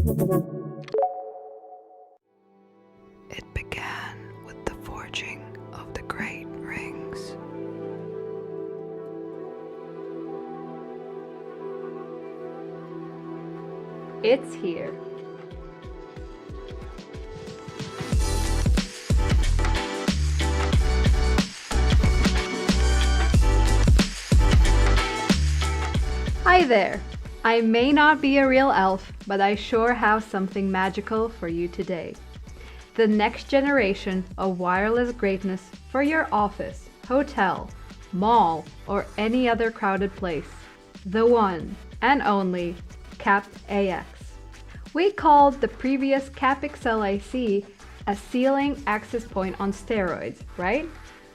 It began with the forging of the great rings. It's here. Hi there! I may not be a real elf, but I sure have something magical for you today. The next generation of wireless greatness for your office, hotel, mall, or any other crowded place. The one and only cAP AX. We called the previous cAP XLIC a ceiling access point on steroids, right?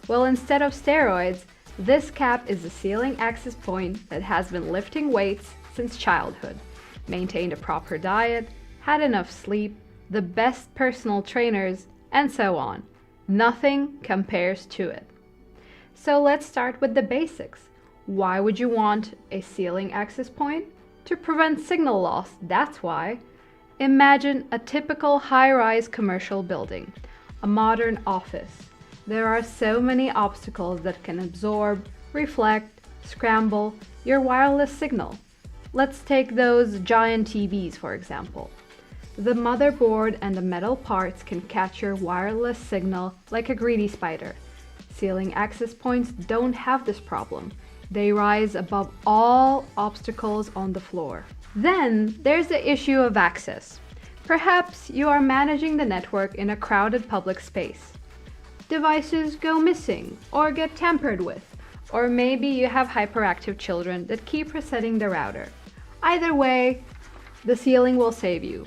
Well, instead of steroids, this cAP is a ceiling access point that has been lifting weights since childhood, maintained a proper diet, had enough sleep, the best personal trainers, and so on. Nothing compares to it. So let's start with the basics. Why would you want a ceiling access point? To prevent signal loss, that's why. Imagine a typical high-rise commercial building, a modern office. There are so many obstacles that can absorb, reflect, scramble your wireless signal. Let's take those giant TVs, for example. The motherboard and the metal parts can catch your wireless signal like a greedy spider. Ceiling access points don't have this problem. They rise above all obstacles on the floor. Then there's the issue of access. Perhaps you are managing the network in a crowded public space. Devices go missing or get tampered with, or maybe you have hyperactive children that keep resetting the router. Either way, the ceiling will save you,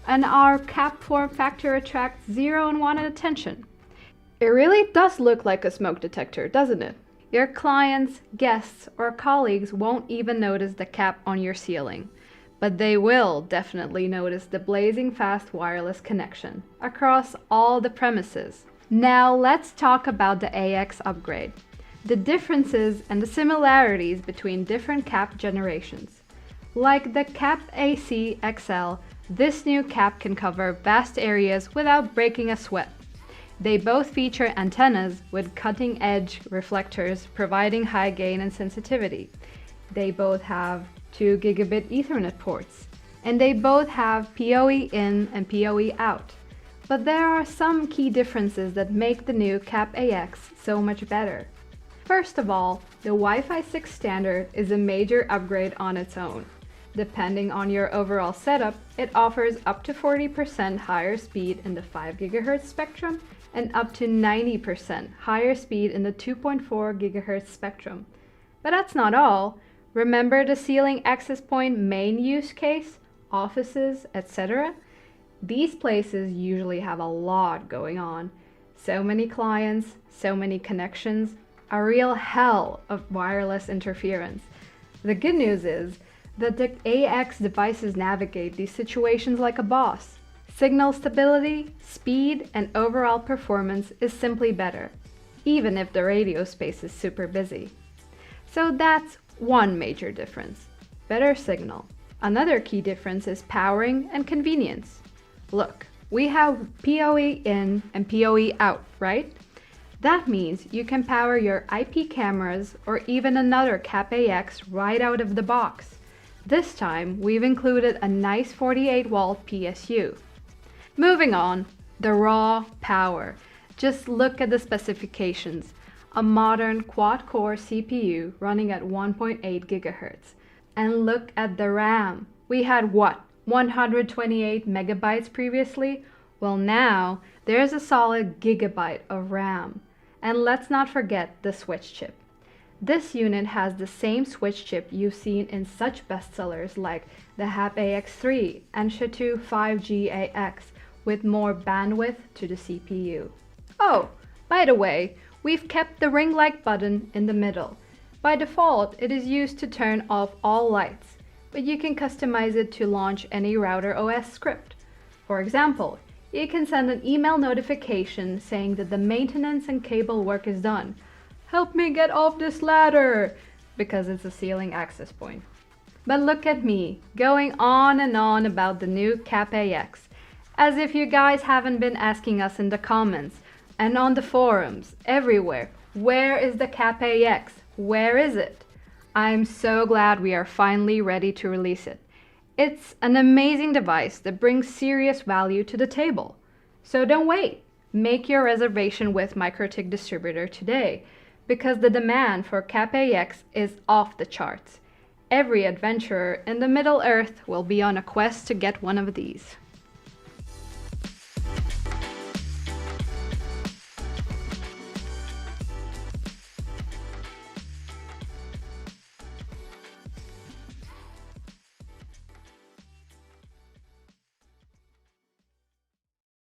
and our cAP form factor attracts zero unwanted attention. It really does look like a smoke detector, doesn't it? Your clients, guests, or colleagues won't even notice the cAP on your ceiling, but they will definitely notice the blazing fast wireless connection across all the premises. Now let's talk about the AX upgrade, the differences and the similarities between different cAP generations. Like the cAP AC XL, this new cAP can cover vast areas without breaking a sweat. They both feature antennas with cutting-edge reflectors providing high gain and sensitivity. They both have 2 gigabit Ethernet ports, and they both have PoE in and PoE out. But there are some key differences that make the new cAP AX so much better. First of all, the Wi-Fi 6 standard is a major upgrade on its own. Depending on your overall setup, it offers up to 40% higher speed in the 5 GHz spectrum and up to 90% higher speed in the 2.4 GHz spectrum. But that's not all. Remember the ceiling access point main use case, offices, etc.? These places usually have a lot going on. So many clients, so many connections, a real hell of wireless interference. The good news is that the AX devices navigate these situations like a boss. Signal stability, speed, and overall performance is simply better, even if the radio space is super busy. So that's one major difference, better signal. Another key difference is powering and convenience. Look, we have PoE in and PoE out, right? That means you can power your IP cameras or even another cAP AX right out of the box. This time, we've included a nice 48-volt PSU. Moving on, the raw power. Just look at the specifications. A modern quad-core CPU running at 1.8 GHz. And look at the RAM. We had what? 128 megabytes previously? Well, now there's a solid gigabyte of RAM. And let's not forget the switch chip. This unit has the same switch chip you've seen in such bestsellers like the HAP AX3 and Sha2 5G AX with more bandwidth to the CPU. Oh, by the way, we've kept the ring-like button in the middle. By default, it is used to turn off all lights, but you can customize it to launch any router OS script. For example, you can send an email notification saying that the maintenance and cable work is done. Help me get off this ladder! Because it's a ceiling access point. But look at me, going on and on about the new cAP, as if you guys haven't been asking us in the comments and on the forums, everywhere. Where is the cAP? Where is it? I'm so glad we are finally ready to release it. It's an amazing device that brings serious value to the table. So don't wait. Make your reservation with MikroTik distributor today, because the demand for cAP is off the charts. Every adventurer in the Middle Earth will be on a quest to get one of these.